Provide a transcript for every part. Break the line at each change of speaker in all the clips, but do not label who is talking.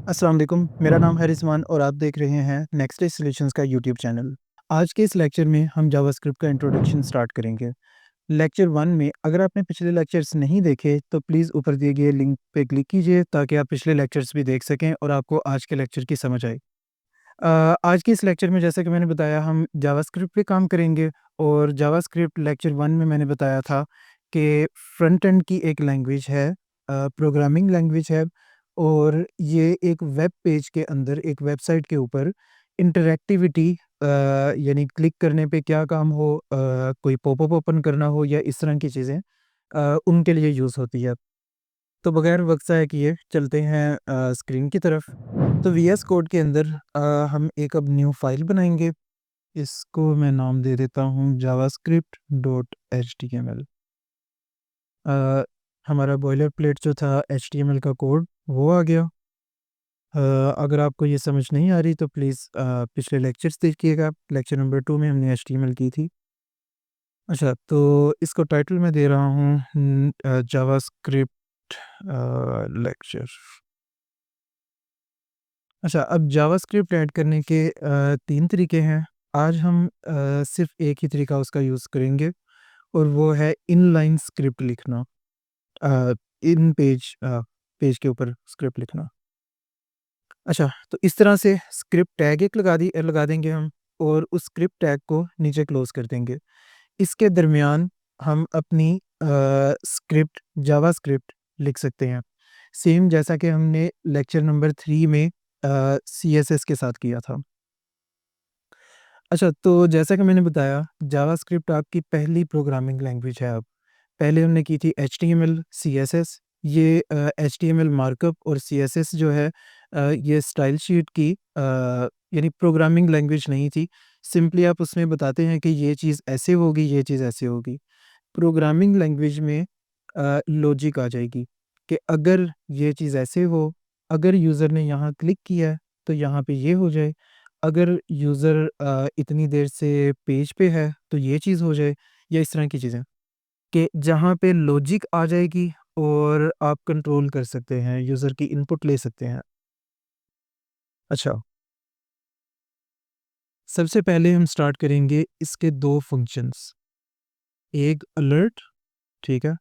अस्सलाम वालेकुम, मेरा नाम है रिज़वान और आप देख रहे हैं नेक्स्ट डे सॉल्यूशंस का यूट्यूब चैनल। आज के इस लेक्चर में हम जावास्क्रिप्ट का इंट्रोडक्शन स्टार्ट करेंगे। लेक्चर 1 में अगर आपने पिछले लेक्चर्स नहीं देखे तो प्लीज़ ऊपर दिए गए लिंक पे क्लिक कीजिए ताकि आप पिछले लेक्चर्स भी देख सकें और आपको आज के लेक्चर की समझ आए। आज के इस लेक्चर में जैसा कि मैंने बताया हम जावास्क्रिप्ट पे काम करेंगे और जावास्क्रिप्ट लेक्चर 1 में मैंने बताया था कि फ्रंट एंड की एक लैंग्वेज है, प्रोग्रामिंग लैंग्वेज है और ये एक वेब पेज के अंदर एक वेबसाइट के ऊपर इंटरैक्टिविटी यानी क्लिक करने पे क्या काम हो, कोई पॉपअप ओपन करना हो या इस तरह की चीज़ें उनके लिए यूज़ होती है। तो बगैर वक्त ज़ाया किए चलते हैं स्क्रीन की तरफ। तो वीएस कोड के अंदर हम एक अब न्यू फाइल बनाएंगे। इसको मैं नाम दे देता हूँ JavaScript dot H T M L. हमारा बॉयलर प्लेट जो था एच टी एम एल का कोड वो आ गया। अगर आपको ये समझ नहीं आ रही तो प्लीज़ पिछले लेक्चर्स देखिएगा। लेक्चर नंबर 2 में हमने एच टी एम एल की थी। अच्छा, तो इसको टाइटल मैं दे रहा हूँ जावास्क्रिप्ट लेक्चर। अच्छा, अब जावास्क्रिप्ट ऐड करने के 3 तरीके हैं। आज हम सिर्फ़ एक ही तरीका उसका यूज़ करेंगे और वो है इनलाइन स्क्रिप्ट लिखना। अ, इन पेज पेज के ऊपर स्क्रिप्ट लिखना। अच्छा, तो इस तरह से स्क्रिप्ट टैग एक लगा देंगे हम और उस स्क्रिप्ट टैग को नीचे क्लोज़ कर देंगे। इसके दरमियान हम अपनी स्क्रिप्ट जावास्क्रिप्ट लिख सकते हैं। सेम जैसा कि हमने लेक्चर नंबर 3 में सीएसएस के साथ किया था। अच्छा, तो जैसा कि मैंने बताया जावास्क्रिप्ट आपकी पहली प्रोग्रामिंग लैंग्वेज है अब। पहले हमने की थी एचटीएमएल, सीएसएस। ये एचटीएमएल मार्कअप और सीएसएस जो है ये स्टाइल शीट की यानी प्रोग्रामिंग लैंग्वेज नहीं थी। सिंपली आप उसमें बताते हैं कि ये चीज़ ऐसे होगी, ये चीज़ ऐसे होगी। प्रोग्रामिंग लैंग्वेज में लॉजिक आ जाएगी कि अगर ये चीज़ ऐसे हो, अगर यूज़र ने यहाँ क्लिक किया है, तो यहाँ पे ये हो जाए। अगर यूज़र इतनी देर से पेज पे है, तो ये चीज़ हो जाए या इस तरह की चीज़ें। कि जहाँ पे लॉजिक आ जाएगी और आप कंट्रोल कर सकते हैं, यूज़र की इनपुट ले सकते हैं। अच्छा, सबसे पहले हम स्टार्ट करेंगे इसके 2 फंक्शंस, एक अलर्ट, ठीक है?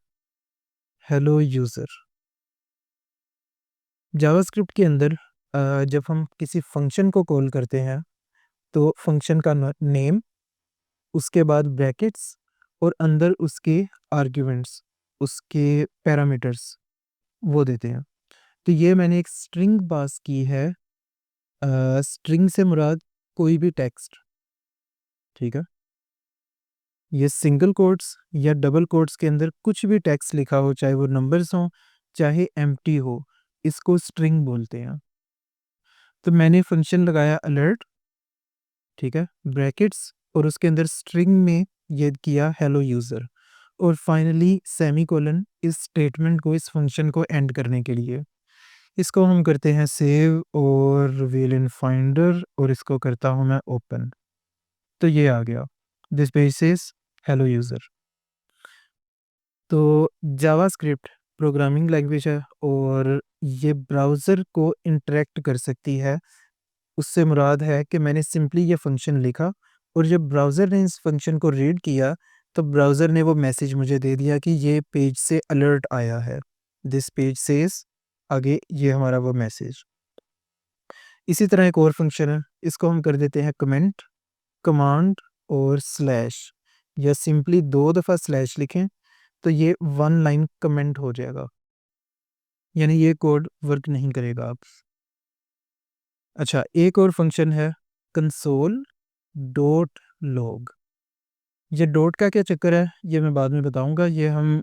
Hello user. जावास्क्रिप्ट के अंदर जब हम किसी फंक्शन को कॉल करते हैं, तो फंक्शन का न नेम, उसके बाद ब्रैकेट्स और अंदर उसके आर्ग्यूमेंट्स, उसके पैरामीटर्स वो देते हैं। तो ये मैंने एक स्ट्रिंग पास की है। स्ट्रिंग से मुराद कोई भी टेक्स्ट, ठीक है? ये सिंगल कोट्स या डबल कोट्स के अंदर कुछ भी टेक्स्ट लिखा हो, चाहे वो नंबर्स हों, चाहे एम्प्टी हो, इसको स्ट्रिंग बोलते हैं। तो मैंने फंक्शन लगाया अलर्ट, ठीक है? ब्रैकेट्स और उसके अंदर स्ट्रिंग में ये किया हेलो यूज़र और फाइनली सेमीकोलन इस स्टेटमेंट को, इस फंक्शन को एंड करने के लिए। इसको हम करते हैं सेव और व्हील इन फाइंडर और इसको करता हूँ मैं ओपन। तो ये आ गया, this page says hello user. तो जावास्क्रिप्ट प्रोग्रामिंग लैंग्वेज है और ये ब्राउज़र को इंटरैक्ट कर सकती है। उससे मुराद है कि मैंने सिंपली ये फंक्शन लिखा और जब ब्राउज़र ने इस फंक्शन को रीड किया, तो ब्राउज़र ने वो मैसेज मुझे दे दिया कि ये पेज से अलर्ट आया है। दिस पेज सेज, आगे ये हमारा वो मैसेज। इसी तरह एक और फंक्शन है, इसको हम कर देते हैं कमेंट, कमांड और स्लैश या सिंपली 2 दफ़ा स्लैश लिखें, तो ये 1 लाइन कमेंट हो जाएगा। यानी ये कोड वर्क नहीं करेगा अब। अच्छा, एक और फंक्शन है कंसोल डॉट लॉग। ये डॉट का क्या चक्कर है, ये मैं बाद में बताऊँगा। ये हम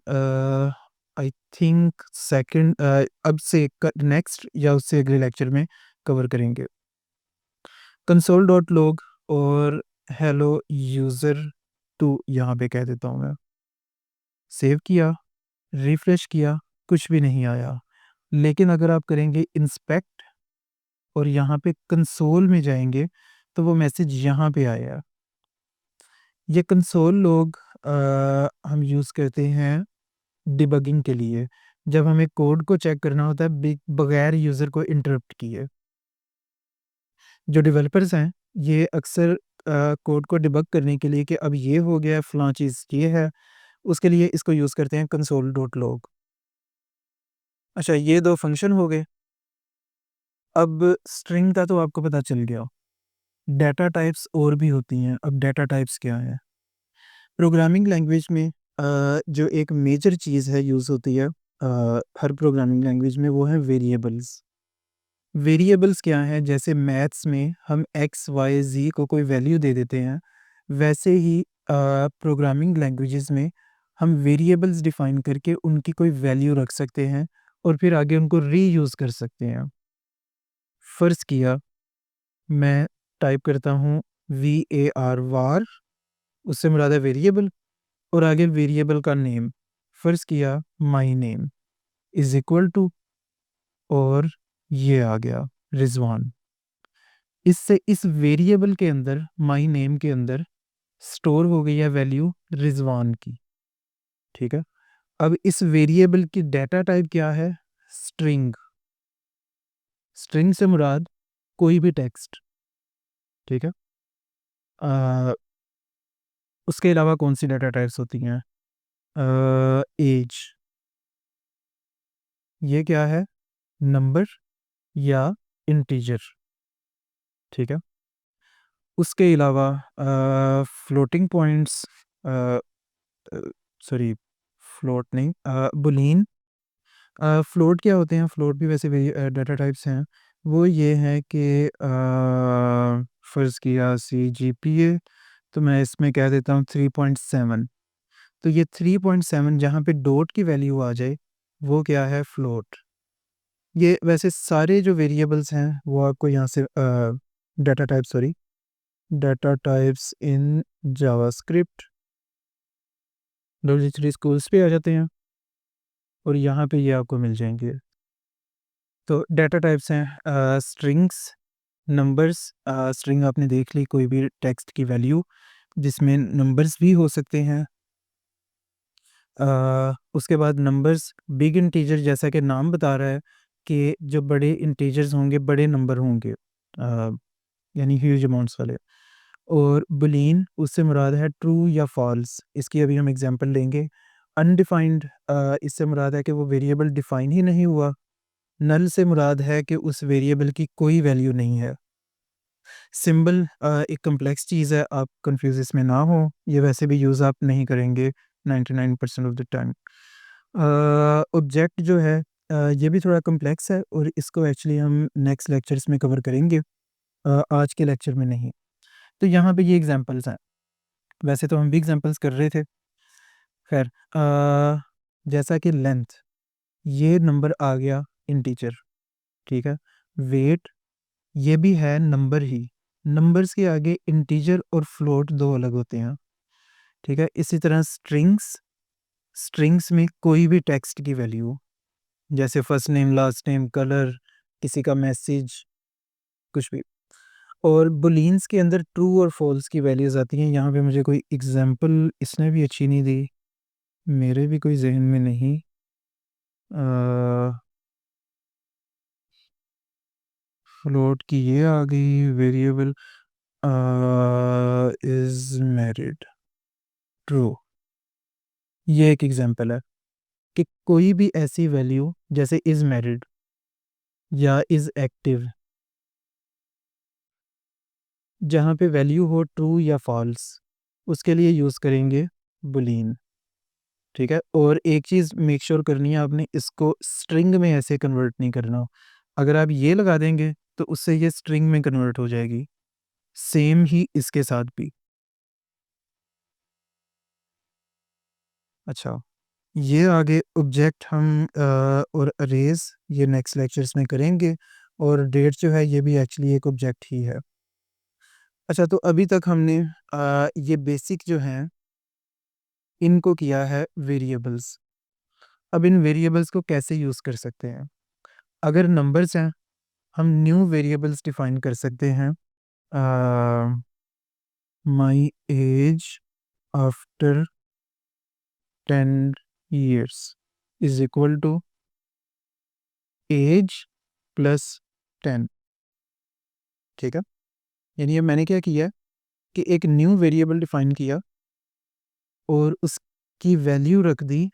आई थिंक सेकंड अब से क नेक्स्ट या उससे अगले लेक्चर में कवर करेंगे। कंसोल डॉट लॉग और हेलो यूज़र 2 यहाँ पे कह देता हूँ मैं। सेव किया, रिफ्रेश किया, कुछ भी नहीं आया। लेकिन अगर आप करेंगे इंस्पेक्ट और यहाँ पे कंसोल में जाएँगे, तो वो मैसेज यहाँ पे आया। ये कंसोल लॉग हम यूज़ करते हैं डिबगिंग के लिए। जब हमें कोड को चेक करना होता है बगैर यूज़र को इंटरप्ट किए। जो डेवलपर्स हैं ये अक्सर कोड को डिबग करने के लिए कि अब ये हो गया है, फ़लाँ चीज़ ये है, उसके लिए इसको यूज़ करते हैं console.log। अच्छा, ये 2 फंक्शन हो गए। अब स्ट्रिंग का तो आपको पता चल गया। डाटा टाइप्स और भी होती हैं। अब डाटा टाइप्स क्या हैं? प्रोग्रामिंग लैंग्वेज में जो एक मेजर चीज़ है यूज़ होती है हर प्रोग्रामिंग लैंग्वेज में, वो है वेरिएबल्स। वेरिएबल्स क्या हैं? जैसे मैथ्स में हम एक्स, वाई, ज़ी को कोई वैल्यू दे देते हैं, वैसे ही प्रोग्रामिंग लैंग्वेजेस में हम वेरिएबल्स डिफ़ाइन करके उनकी कोई वैल्यू रख सकते हैं और फिर आगे उनको रीयूज़ कर सकते हैं। फ़र्ज़ किया मैं टाइप करता हूँ var var, उससे मुराद है वेरिएबल, और आगे वेरिएबल का नेम। फ़र्ज़ किया my name is equal to, और ये आ गया रिज़वान। इससे इस वेरिएबल के अंदर, माय नेम के अंदर स्टोर हो गई है वैल्यू रिज़वान की, ठीक है? अब इस वेरिएबल की डाटा टाइप क्या है? स्ट्रिंग। स्ट्रिंग से मुराद कोई भी टेक्स्ट, ठीक है? अ, उसके अलावा कौन-सी डाटा टाइप्स होती हैं? ऐज, ये क्या है? नंबर या इंटीजर, ठीक है? उसके अलावा फ्लोटिंग पॉइंट्स, अ सॉरी, फ्लोट नहीं, बूलियन। फ्लोट क्या होते हैं? फ्लोट भी वैसे डाटा टाइप्स हैं। वो ये है कि फ़र्ज़ किया CGPA, तो मैं इसमें कह देता हूँ 3.7। तो ये 3.7 जहाँ पे डॉट की वैल्यू आ जाए, वो क्या है? फ्लोट। ये वैसे सारे जो वेरिएबल्स हैं वो आपको यहाँ से data type, sorry, data types in JavaScript W3 schools पे आ जाते हैं और यहाँ पे ये आपको मिल जाएँगे। तो डाटा टाइप्स हैं स्ट्रिंग्स, नंबर्स। स्ट्रिंग आपने देख ली, कोई भी टेक्स्ट की वैल्यू जिसमें नंबर्स भी हो सकते हैं। उसके बाद नंबर्स, बिग इंटीजर, जैसा कि नाम बता रहा है कि जो बड़े इंटीजर्स होंगे, बड़े नंबर होंगे, यानी ह्यूज अमाउंट्स वाले। और बूलियन, उससे मुराद है ट्रू या फॉल्स। इसकी अभी हम एग्जांपल लेंगे। अनडिफाइंड, इससे मुराद है कि वो वेरिएबल डिफाइन ही नहीं हुआ। नल से मुराद है कि उस वेरिएबल की कोई वैल्यू नहीं है। सिंबल एक कॉम्प्लेक्स चीज़ है, आप कंफ्यूज इसमें ना हो, ये वैसे भी यूज़ आप नहीं करेंगे 99% ऑफ द टाइम। ऑब्जेक्ट जो है ये भी थोड़ा कॉम्प्लेक्स है और इसको एक्चुअली हम नेक्स्ट लेक्चर्स में कवर करेंगे, आज के लेक्चर में नहीं। तो यहाँ पे ये एग्जांपल्स हैं, वैसे तो हम भी एग्जांपल्स कर रहे थे। खैर, जैसा कि लेंथ, ये नंबर आ गया इंटीजर, ठीक है? वेट, ये भी है नंबर ही। नंबर्स के आगे इंटीजर और फ्लोट 2 अलग होते हैं, ठीक है? इसी तरह स्ट्रिंग्स, स्ट्रिंग्स में कोई भी टेक्स्ट की वैल्यू, जैसे first name, last name, colour, किसी का मैसेज, कुछ भी। और बूलियंस के अंदर ट्रू और फॉल्स की वैल्यूज़ आती हैं। यहाँ पे मुझे कोई एग्ज़ाम्पल इसने भी अच्छी नहीं दी, मेरे भी कोई ज़हन में नहीं। फ्लोट की ये आ गई, वेरिएबल इज़ मैरिड, ट्रू। ये एक एग्ज़ाम्पल है कि कोई भी ऐसी वैल्यू जैसे इज़ मैरिड या इज़ एक्टिव, जहाँ पे वैल्यू हो ट्रू या फॉल्स, उसके लिए यूज़ करेंगे बूलियन, ठीक है? और एक चीज़ मेक श्योर करनी है आपने, इसको स्ट्रिंग में ऐसे कन्वर्ट नहीं करना। अगर आप ये लगा देंगे तो उससे ये स्ट्रिंग में कन्वर्ट हो जाएगी। सेम ही इसके साथ भी। अच्छा, ये आगे ऑब्जेक्ट हम और अरेज ये नेक्स्ट लेक्चर्स में करेंगे, और डेट जो है ये भी एक्चुअली एक ऑब्जेक्ट ही है। अच्छा, तो अभी तक हमने ये बेसिक जो हैं इनको किया है वेरिएबल्स। अब इन वेरिएबल्स को कैसे यूज़ कर सकते हैं? अगर नंबर्स हैं, हम न्यू वेरिएबल्स डिफाइन कर सकते हैं। My age after 10 years is equal to age plus 10। ठीक है, यानी अब मैंने क्या किया कि एक न्यू वेरिएबल डिफाइन किया और उसकी वैल्यू रख दी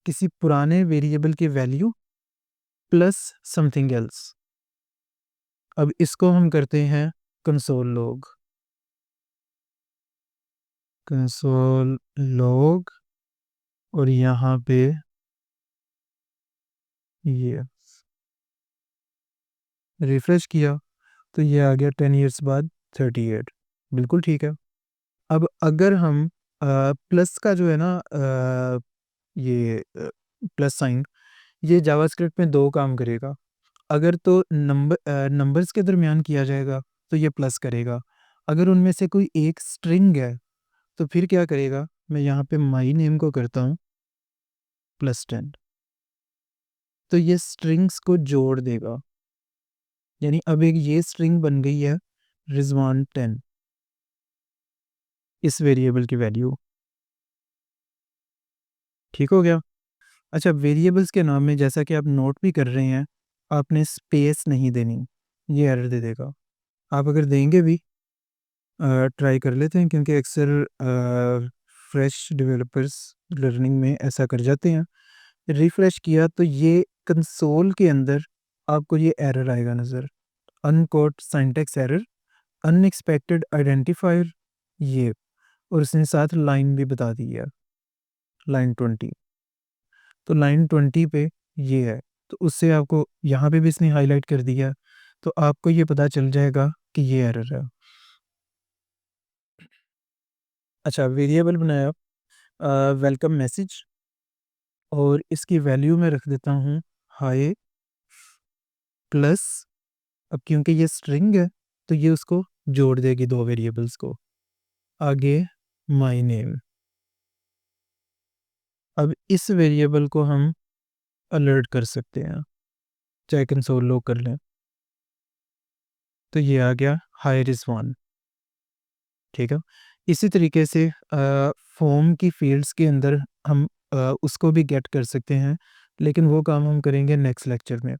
किसी पुराने वेरिएबल की वैल्यू प्लस समथिंग एल्स। अब इसको हम करते हैं कंसोल लॉग और यहाँ पे ये रिफ्रेश किया तो ये आ गया 10 ईयर्स बाद 38। बिल्कुल ठीक है। अब अगर हम प्लस का जो है ना ये प्लस साइन, ये जावास्क्रिप्ट में दो काम करेगा। अगर तो नंबर्स के दरमियान किया जाएगा तो ये प्लस करेगा। अगर उनमें से कोई एक स्ट्रिंग है तो फिर क्या करेगा, मैं यहाँ पे माई नेम को करता हूँ +10, तो ये स्ट्रिंग्स को जोड़ देगा। यानी अब एक ये स्ट्रिंग बन गई है रिजवान 10, इस वेरिएबल की वैल्यू। ठीक हो गया। अच्छा, वेरिएबल्स के नाम में जैसा कि आप नोट भी कर रहे हैं, आपने स्पेस नहीं देनी, ये एरर दे देगा। आप अगर देंगे भी, ट्राई कर लेते हैं क्योंकि अक्सर फ्रेश डेवलपर्स लर्निंग में ऐसा कर जाते हैं। रिफ्रेश किया तो ये कंसोल के अंदर आपको ये एरर आएगा नज़र, unquote syntax error, unexpected identifier, ये, और उसने साथ लाइन भी बता दी है, लाइन 20। तो लाइन 20 पे ये है, तो उससे आपको यहाँ पे भी इसने हाईलाइट कर दिया, तो आपको ये पता चल जाएगा कि ये एरर है। अच्छा, वेरिएबल बनाया वेलकम मैसेज और इसकी वैल्यू में रख देता हूँ हाय प्लस, अब क्योंकि ये स्ट्रिंग है तो ये उसको जोड़ देगी दो वेरिएबल्स को, आगे माय नेम। अब इस वेरिएबल को हम अलर्ट कर सकते हैं, चाहे कंसोल लॉग कर लें, तो ये आ गया हाय रिजवान। ठीक है, इसी तरीके से फॉर्म की फील्ड्स के अंदर हम उसको भी गेट कर सकते हैं, लेकिन वो काम हम करेंगे नेक्स्ट लेक्चर में।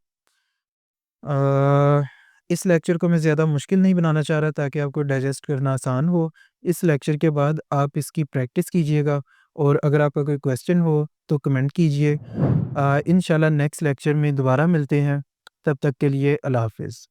इस लेक्चर को मैं ज़्यादा मुश्किल नहीं बनाना चाह रहा ताकि आपको डाइजेस्ट करना आसान हो। इस लेक्चर के बाद आप इसकी प्रैक्टिस कीजिएगा और अगर आपका कोई क्वेश्चन हो तो कमेंट कीजिए। इंशाल्लाह नेक्स्ट लेक्चर में दोबारा मिलते हैं, तब तक के लिए अल्लाह हाफ़िज़।